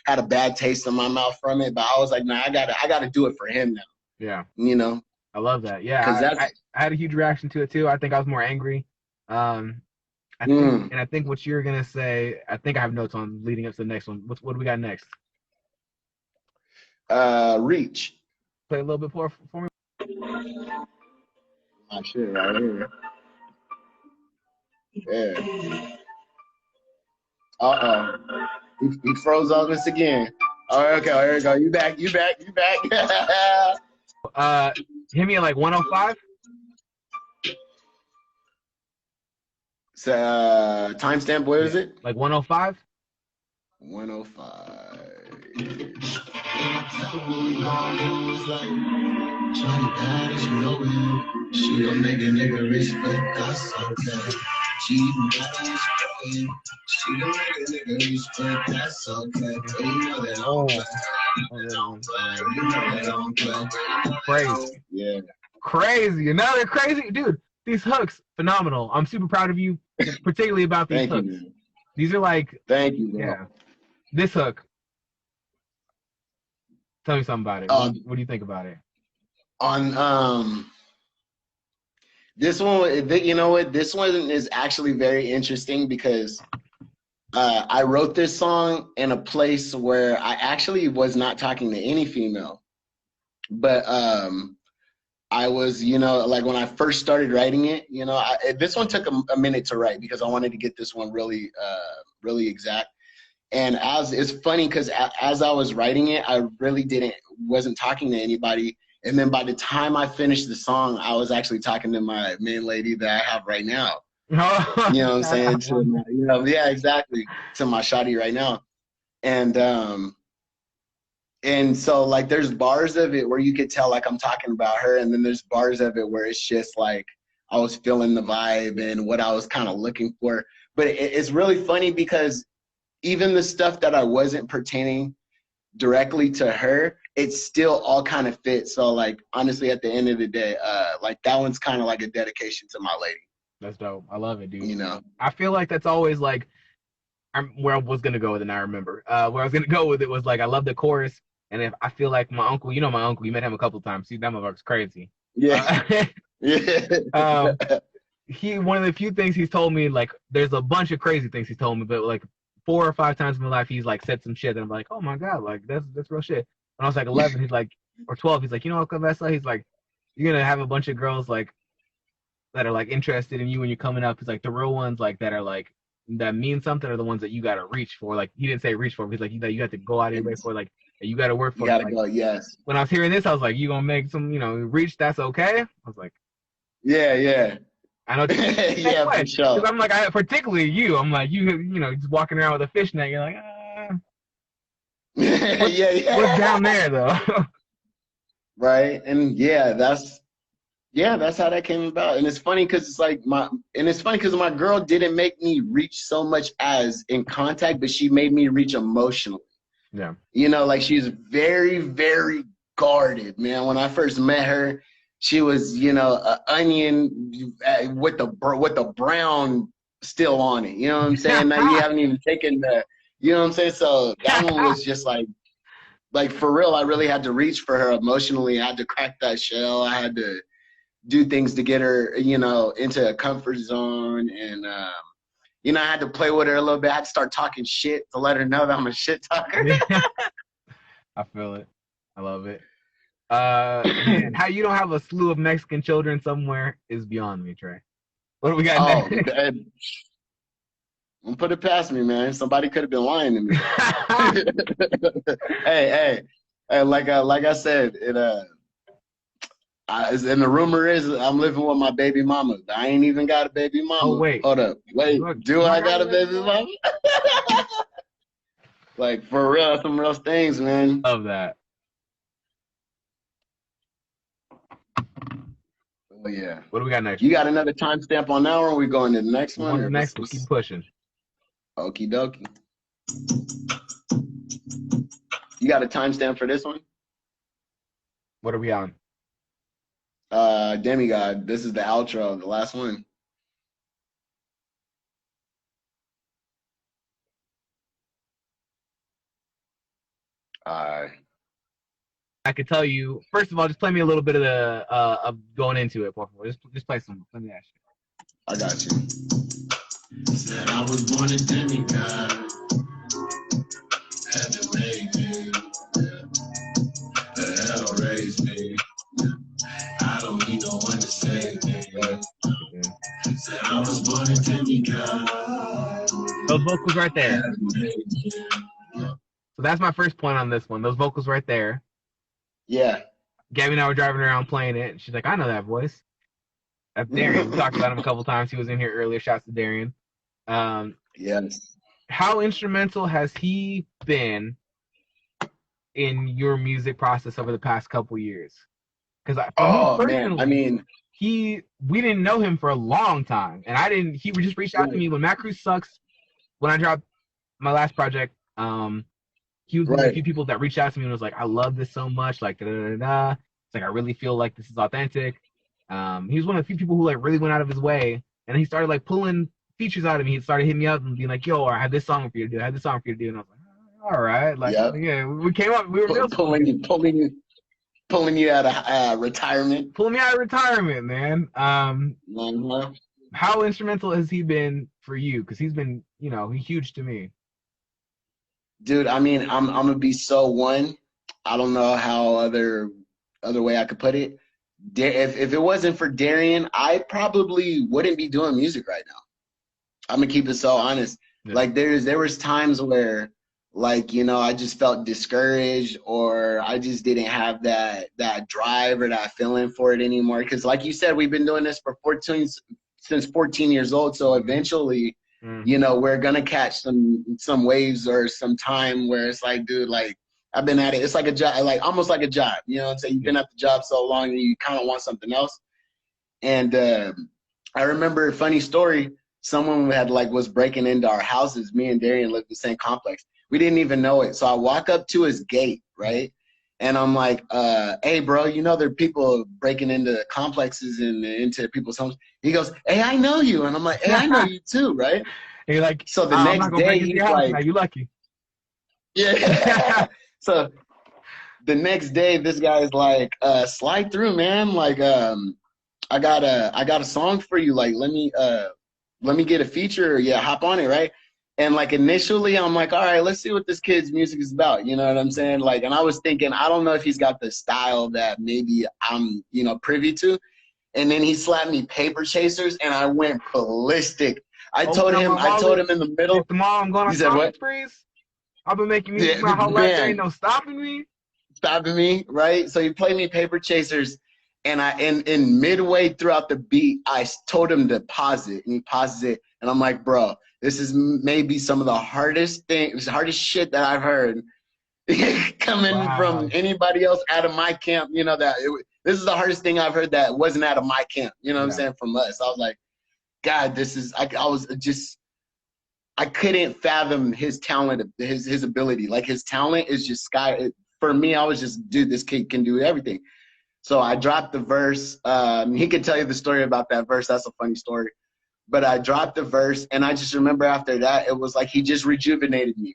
had a bad taste in my mouth from it, but I was like, nah, I gotta do it for him now. Yeah. I love that. Yeah, I had a huge reaction to it too. I think I was more angry. I think what you're gonna say, I think I have notes on leading up to the next one. What do we got next? Reach. Play a little bit for me. My shit right here. Yeah. He froze on us again. Oh, okay, here we go. You back. Hit me at like 105. So timestamp, where is it? Like 105? 105. She gon' make a nigga respect us, okay. She knows me. She don't make a nigga reach, but that's okay. You know they don't play. You know they don't play. Crazy. Yeah. Crazy. Another crazy dude. These hooks, phenomenal. I'm super proud of you, particularly about these Thank hooks. you, man. These are like, Thank you, bro. yeah. This hook. Tell me something about it. What do you think about it? On this one, you know what? This one is actually very interesting because I wrote this song in a place where I actually was not talking to any female, but I was, you know, like when I first started writing it, you know, this one took a minute to write because I wanted to get this one really, really exact. And it's funny because as I was writing it, I really wasn't talking to anybody. And then by the time I finished the song, I was actually talking to my main lady that I have right now. You know what I'm saying? Yeah, exactly. To my shawty right now. And so like there's bars of it where you could tell like I'm talking about her, and then there's bars of it where it's just like I was feeling the vibe and what I was kind of looking for. But it's really funny because even the stuff that I wasn't pertaining directly to her, it still all kind of fits. So like honestly, at the end of the day, like that one's kind of like a dedication to my lady. That's dope. I love it, dude. You know, I feel like that's always like where I was gonna go with it. And I remember where I was gonna go with it was like I love the chorus, and if I feel like my uncle, you know my uncle, you met him a couple of times. See, that motherfucker's crazy. Yeah. Yeah. One of the few things he's told me, like there's a bunch of crazy things he's told me, but like 4 or 5 times in my life he's like said some shit and I'm like, oh my god, like that's real shit. When I was like 11, he's like, or 12, he's like, you know what, Kavessa? He's like, you're gonna have a bunch of girls like that are like interested in you when you're coming up. He's like, the real ones like that are like that mean something are the ones that you gotta reach for. Like he didn't say reach for, but he's like, you have to go out anyway for, like you gotta work for. You gotta like, go, yes. When I was hearing this, I was like, you gonna make some, reach? That's okay. I was like, yeah. I know. Yeah, for sure. Because I'm like, particularly you. I'm like, just walking around with a fishnet. You're like, yeah. What's down there though? Right, and that's how that came about. And it's funny because it's like my girl didn't make me reach so much as in contact, but she made me reach emotionally. Yeah. You know, like she's very, very guarded, man. When I first met her, she was, an onion with the brown still on it. You know what I'm saying? Now you haven't even taken the, you know what I'm saying? So that one was just like for real, I really had to reach for her emotionally. I had to crack that shell. I had to do things to get her, into a comfort zone. And, I had to play with her a little bit. I had to start talking shit to let her know that I'm a shit talker. I feel it. I love it. Man, how you don't have a slew of Mexican children somewhere is beyond me, Trey. What do we got next? Don't put it past me, man. Somebody could have been lying to me. Hey, like I said, and the rumor is I'm living with my baby mama. I ain't even got a baby mama. Oh, wait. Hold up. Wait, do I got a baby mama? Like, for real, some real things, man. Love that. Oh, yeah. What do we got next? You got another timestamp on that one? Or we going to the next one? On the next one. Keep pushing. Okie dokie. You got a timestamp for this one? What are we on? Demigod. This is the outro, the last one. I could tell you. First of all, just play me a little bit of the of going into it. Just play some. Let me ask you. I got you. Said I was born a demigod. Heaven made me. The hell raised me. I don't need no one to save me. Said I was born a demigod. Those vocals right there. So that's my first point on this one. Those vocals right there. Yeah. Gabby and I were driving around playing it, and she's like, I know that voice. That's Darian. We talked about him a couple times. He was in here earlier. Shouts to Darian. Yes. How instrumental has he been in your music process over the past couple years? Because man, I mean, we didn't know him for a long time, and he just reached out to me when Matt Cruz Sucks, when I dropped my last project. He was one of the few people that reached out to me and was like, I love this so much, like, da da da da. It's like, I really feel like this is authentic. He was one of the few people who like really went out of his way, and he started like pulling features out of me. He started hitting me up and being like, yo, I have this song for you to do, I have this song for you to do. And I was like, all right, like, yeah, we came up, we were real pulling you out of retirement. Pulling me out of retirement, man. How instrumental has he been for you? Because he's been, he's huge to me. Dude, I mean, I'm gonna be I don't know how other way I could put it. If it wasn't for Darian, I probably wouldn't be doing music right now. I'm gonna keep it so honest. Yeah. Like there was times where, like, I just felt discouraged, or I just didn't have that drive or that feeling for it anymore. Because like you said, we've been doing this since 14 years old. So eventually, we're gonna catch some waves or some time where it's like, dude, like, I've been at it. It's like a job, like almost like a job. You know what I'm saying? You've been at the job so long and you kind of want something else. And I remember a funny story. Someone was breaking into our houses. Me and Darian lived in the same complex. We didn't even know it. So I walk up to his gate, right? And I'm like, hey, bro, there are people breaking into complexes and into people's homes. He goes, hey, I know you. And I'm like, hey, I know you too, right? And you're like, so the next day, he's like, now. You lucky. Yeah. So the next day, this guy's like, slide through, man. Like, I got a song for you. Like, let me get a feature. Yeah, hop on it, right? And like initially, I'm like, all right, let's see what this kid's music is about. You know what I'm saying? Like, and I was thinking, I don't know if he's got the style that maybe I'm, privy to. And then he slapped me Paper Chasers, and I went ballistic. I told him in the middle. Tomorrow I'm going to freeze. I've been making music my whole life. There ain't no stopping me. Right? So he played me Paper Chasers, and in midway throughout the beat, I told him to pause it, and he pauses it, and I'm like, bro, this is maybe some of the hardest shit that I've heard coming from anybody else out of my camp. This is the hardest thing I've heard that wasn't out of my camp. You know what I'm saying? From us, I was like, God, this is. I couldn't fathom his talent, his ability. Like, his talent is just sky. For me, I was just, dude, this kid can do everything. So I dropped the verse. He could tell you the story about that verse. That's a funny story. But I dropped the verse, and I just remember after that, it was like he just rejuvenated me.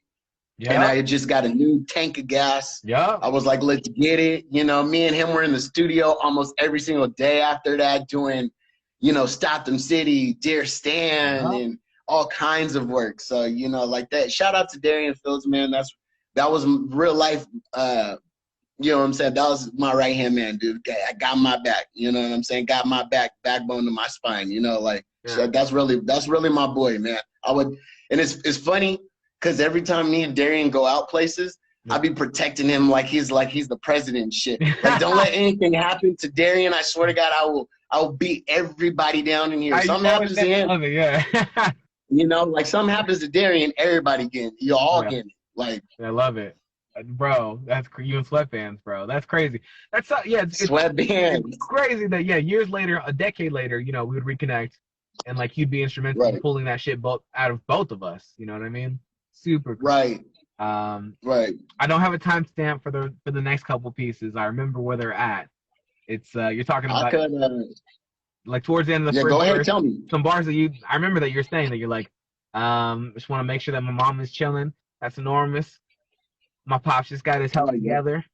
Yeah. And I just got a new tank of gas. Yeah. I was like, let's get it. Me and him were in the studio almost every single day after that doing, Stockton City, Deer Stand, and all kinds of work. So, like that. Shout out to Darian Fields, man. That was real life. You know what I'm saying? That was my right hand man, dude. I got my back. You know what I'm saying? Got my backbone to my spine. So that's really my boy, man. And it's funny because every time me and Darian go out places, I be protecting him like he's the president and shit. Like, don't let anything happen to Darian. I swear to God, I will beat everybody down in here. Something happens to him. Love it, yeah. Like something happens to Darian, everybody getting it. You're all getting it. Like, I love it. Bro, that's you and sweatbands, bro. That's crazy. That's sweatbands. It's crazy that years later, a decade later, we would reconnect, and like you'd be instrumental in pulling that shit out of both of us. You know what I mean? Super cool. Right. Right. I don't have a timestamp for the next couple pieces. I remember where they're at. It's you're talking about like towards the end of the first go ahead, verse, tell me. some bars that I remember that you're saying that you're like, just want to make sure that my mom is chilling. That's enormous. My pops just got his health together.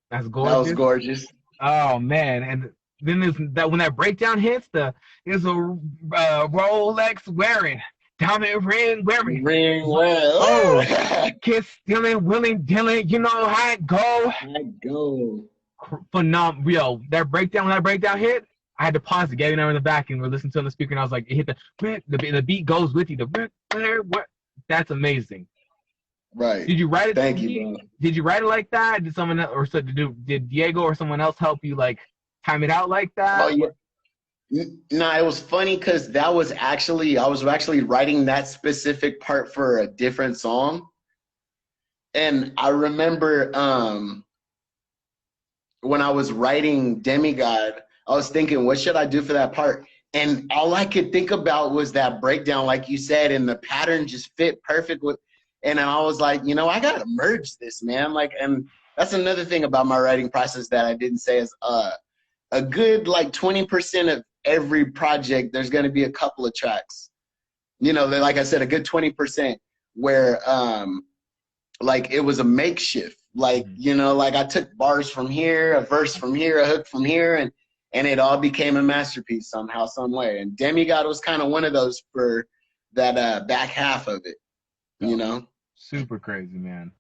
That's gorgeous. That was gorgeous. Oh man, and then there's that when that breakdown hits, there's a Rolex wearing, diamond ring wearing, kiss stealing, willing dealing. You know how it go. Phenomenal. Yo, when that breakdown hit, I had to pause it. Gabby and I were in the back and we're listening to it on the speaker, and I was like, it hit the beat goes with you. That's amazing. Right. Did you write it? Thank you, bro. Did you write it like that? Did someone else, or did Diego or someone else help you like time it out like that? Oh yeah. No, it was funny because I was actually writing that specific part for a different song, and I remember when I was writing Demigod, I was thinking, what should I do for that part? And all I could think about was that breakdown, like you said, and the pattern just fit perfect with. And then I was like, you know, I gotta merge this, man. Like, and that's another thing about my writing process that I didn't say is a good like 20% of every project. There's gonna be a couple of tracks, you know, like I said, a good 20% where like it was a makeshift. Like, you know, like I took bars from here, a verse from here, a hook from here, and it all became a masterpiece somehow, some way. And Demigod was kind of one of those for that back half of it, you know? Super crazy, man.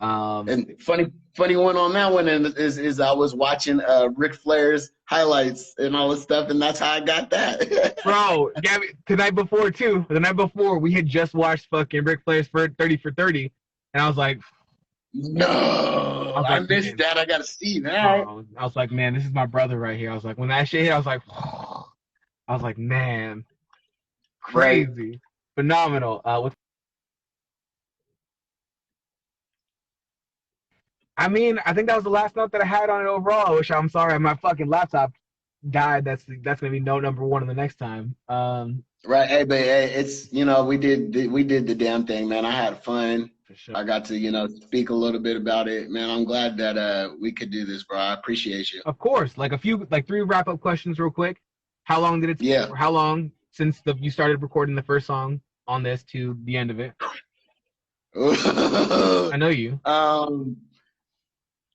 And funny one on that one is I was watching Ric Flair's highlights and all this stuff, and that's how I got that. Bro, Gabby, the night before, we had just watched fucking Ric Flair's 30 for 30, and I was like, no, I missed that. I gotta see that. I was like, man, this is my brother right here. I was like, when that shit hit, I was like, man, crazy, right. Phenomenal. I mean, I think that was the last note that I had on it overall. I'm sorry, my fucking laptop died. That's gonna be note number 1 in the next time. Right, hey, but hey, it's, you know, we did the damn thing, man. I had fun. For sure. I got to, you know, speak a little bit about it, man. I'm glad that we could do this, bro. I appreciate you. Of course, like 3 wrap up questions, real quick. How long did it take? Yeah. How long since you started recording the first song on this to the end of it? I know you.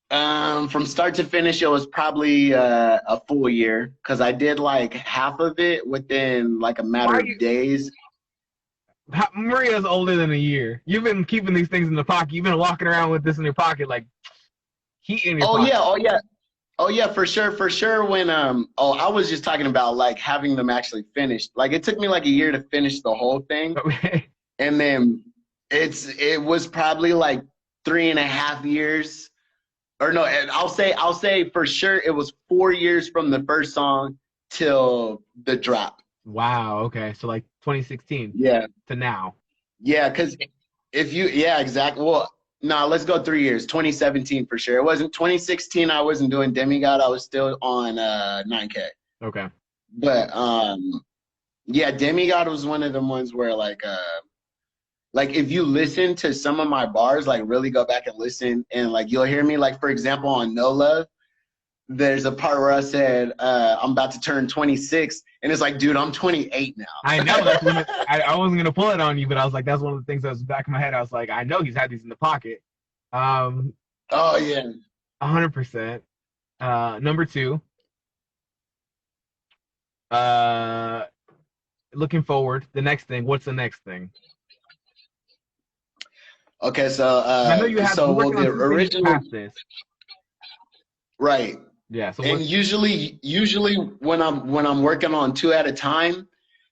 From start to finish, it was probably a full year because I did like half of it within like a matter of days. Maria's older than a year. You've been keeping these things in the pocket. You've been walking around with this in your pocket, like heat in your pocket. Oh yeah, for sure. When I was just talking about like having them actually finished. Like it took me like a year to finish the whole thing, and then it was probably like 3.5 years. Or no, I'll say for sure it was 4 years from the first song till the drop. Wow. Okay. So like 2016. Yeah. To now. Yeah, because exactly. Well, no, let's go 3 years. 2017 for sure. It wasn't 2016. I wasn't doing Demigod. I was still on 9K. Okay. But yeah, Demigod was one of the ones where like if you listen to some of my bars, like really go back and listen, and like you'll hear me, like for example on No Love, there's a part where I said I'm about to turn 26, and it's like, dude, I'm 28 now. I know. I wasn't gonna pull it on you, but I was like, that's one of the things that was back in my head. I was like, I know he's had these in the pocket. Oh yeah. 100%. Number 2. Looking forward. The next thing. What's the next thing? Okay, so I know you have the original this. Right. Yeah. So and usually when I'm working on 2 at a time,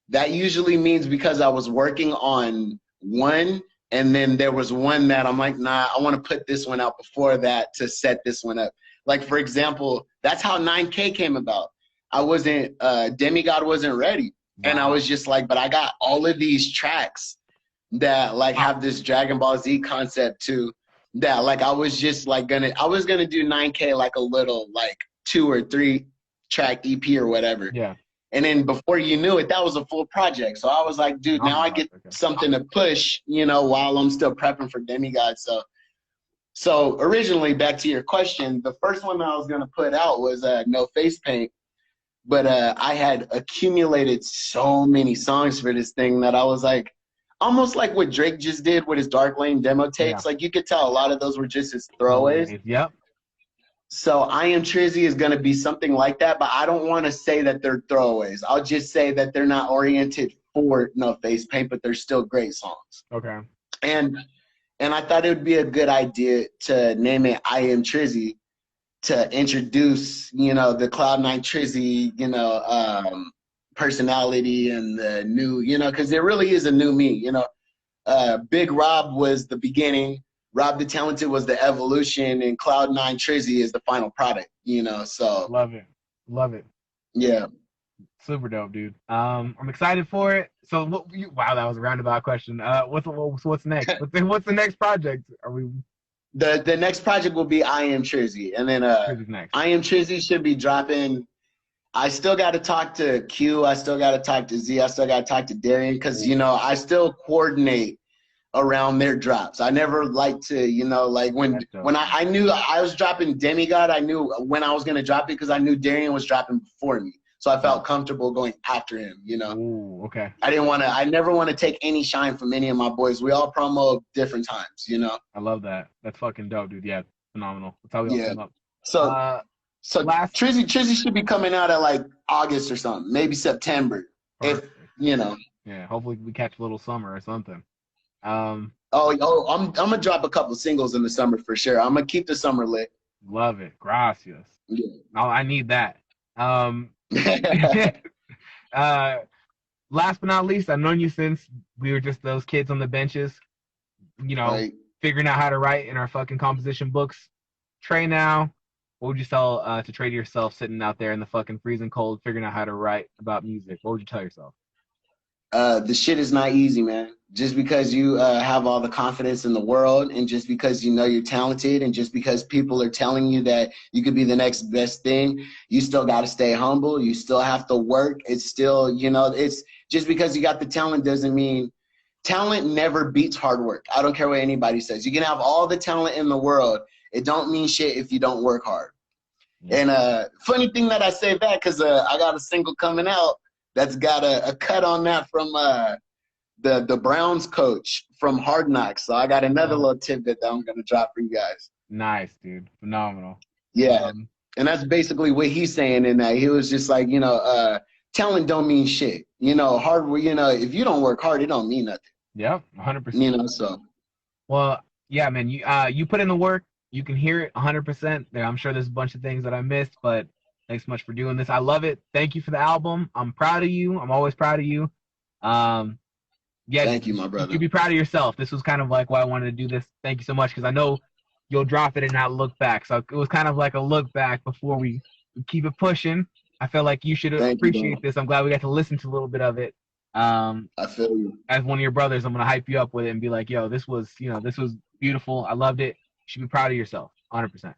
that usually means because I was working on one and then there was one that I'm like, nah, I want to put this one out before that to set this one up. Like for example, that's how 9K came about. I wasn't Demigod wasn't ready. Wow. And I was just like, but I got all of these tracks that like have this Dragon Ball Z concept too, that like I was just like I was gonna do 9K like a little like 2 or 3 track EP or whatever. Yeah. And then before you knew it, that was a full project. So I was like, dude, now I get something to push, you know, while I'm still prepping for Demigod. So originally, back to your question, the first one that I was gonna put out was No Face Paint. But I had accumulated so many songs for this thing that I was like, almost like what Drake just did with his Dark Lane demo tapes. Yeah. Like you could tell a lot of those were just his throwaways. Yep. So YuNg DeMiGod is going to be something like that, but I don't want to say that they're throwaways. I'll just say that they're not oriented for No Face Paint, but they're still great songs. Okay. And I thought it would be a good idea to name it YuNg DeMiGod to introduce, you know, the Kloud9Trizzy, you know, personality and the new, you know, because there really is a new me, you know. Big Rob was the beginning, Rob the Talented was the evolution, and Kloud9Trizzy is the final product, you know. So love it. Yeah, super dope, dude. I'm excited for it. So wow, that was a roundabout question. What's next? What's the next project? Are we? The next project will be YuNg DeMiGod, and then YuNg DeMiGod should be dropping. I still got to talk to Q. I still got to talk to Z. I still got to talk to Darian because, you know, I still coordinate around their drops. I never like to, you know, like when I knew I was dropping Demigod, I knew when I was going to drop it because I knew Darian was dropping before me. So I felt comfortable going after him, you know. Ooh, okay. I never want to take any shine from any of my boys. We all promo different times, you know. I love that. That's fucking dope, dude. Yeah, phenomenal. That's how we all come up. So Trizzy should be coming out at like August or something, maybe September. Perfect. If you know. Yeah, hopefully we catch a little summer or something. I'm gonna drop a couple singles in the summer for sure. I'm gonna keep the summer lit. Love it. Gracias. Yeah. Oh, I need that. Last but not least, I've known you since we were just those kids on the benches, you know, figuring out how to write in our fucking composition books. Trey now, what would you tell to Trey to yourself sitting out there in the fucking freezing cold, figuring out how to write about music? What would you tell yourself? The shit is not easy, man. Just because you have all the confidence in the world and just because you know you're talented and just because people are telling you that you could be the next best thing, you still got to stay humble. You still have to work. It's still, you know, it's just because you got the talent doesn't mean talent never beats hard work. I don't care what anybody says. You can have all the talent in the world. It don't mean shit if you don't work hard. And funny thing that I say that because I got a single coming out that's got a cut on that from the Browns coach from Hard Knocks. So I got another little tidbit that I'm going to drop for you guys. Nice, dude. Phenomenal. Yeah. And that's basically what he's saying in that. He was just like, you know, talent don't mean shit. You know, hard, you know, if you don't work hard, it don't mean nothing. Yeah, 100%. You know, so. Well, yeah, man, you put in the work. You can hear it 100%. I'm sure there's a bunch of things that I missed, but thanks so much for doing this. I love it. Thank you for the album. I'm proud of you. I'm always proud of you. Yeah, thank you, my brother. You be proud of yourself. This was kind of like why I wanted to do this. Thank you so much because I know you'll drop it and not look back. So it was kind of like a look back before we keep it pushing. I feel like you should appreciate this. I'm glad we got to listen to a little bit of it. I feel you. As one of your brothers, I'm gonna hype you up with it and be like, "Yo, this was beautiful. I loved it. You should be proud of yourself, 100%."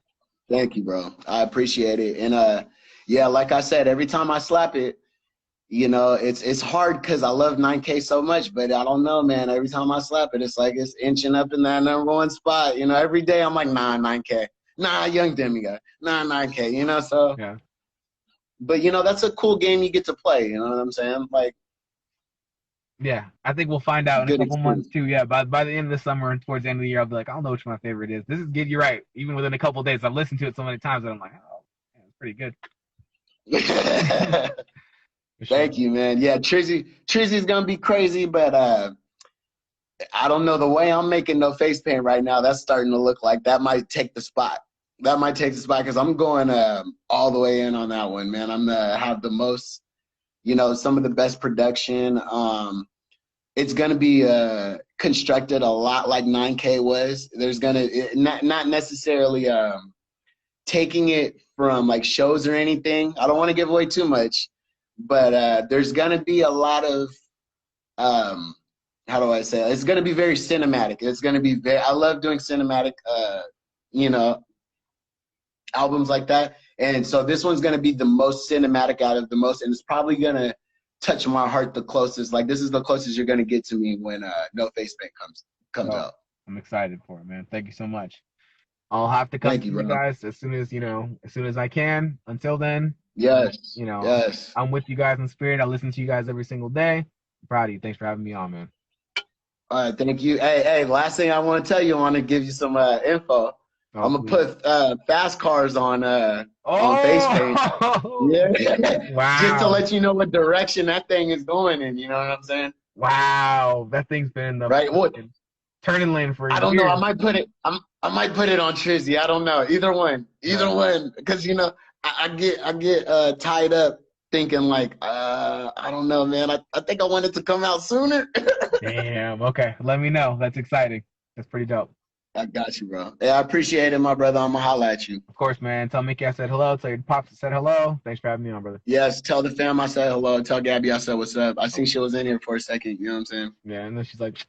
Thank you, bro. I appreciate it. And yeah, like I said, every time I slap it, you know, it's hard because I love 9K so much, but I don't know, man. Every time I slap it, it's like it's inching up in that #1 spot. You know, every day I'm like, nah, 9K. Nah, Young Demigod. Nah, 9K. You know, so. Yeah. But, you know, that's a cool game you get to play. You know what I'm saying? Like. Yeah, I think we'll find out in a couple months, too. Yeah, by the end of the summer and towards the end of the year, I'll be like, I don't know which my favorite is. This is good. You're right. Even within a couple of days, I've listened to it so many times that I'm like, oh, man, it's pretty good. Thank you, man. Yeah, Trizzy's gonna be crazy, but I don't know, the way I'm making no face paint right now, that's starting to look like that might take the spot. That might take the spot because I'm going all the way in on that one, man. I'm gonna have the most, you know, some of the best production. It's gonna be constructed a lot like 9K was. There's gonna not necessarily taking it from like shows or anything. I don't want to give away too much. But there's going to be a lot of, how do I say it? It's going to be very cinematic. It's going to be I love doing cinematic, you know, albums like that. And so this one's going to be the most cinematic out of the most, and it's probably going to touch my heart the closest. Like, this is the closest you're going to get to me when No Face Paint comes out. I'm excited for it, man. Thank you so much. I'll have to come to you guys as soon as I can. Until then, yes, you know, yes, I'm with you guys in spirit. I listen to you guys every single day. I'm proud of you. Thanks for having me on, man. All right, thank you. Hey, last thing I want to tell you, I want to give you some info. I'm gonna put fast cars on face paint. Yeah, wow. Just to let you know what direction that thing is going in. You know what I'm saying? Wow, that thing's been in the turning lane for years. I don't know. I might put it on Trizzy. I don't know. Either one, because you know I get tied up thinking like I don't know, man. I think I want it to come out sooner. Damn. Okay, let me know. That's exciting. That's pretty dope. I got you, bro. Yeah, I appreciate it, my brother. I'm gonna holla at you. Of course, man. Tell Mickey I said hello. Tell your pops I said hello. Thanks for having me on, brother. Yes, tell the fam I said hello. Tell Gabby I said what's up. I think she was in here for a second. You know what I'm saying? Yeah, and then she's like,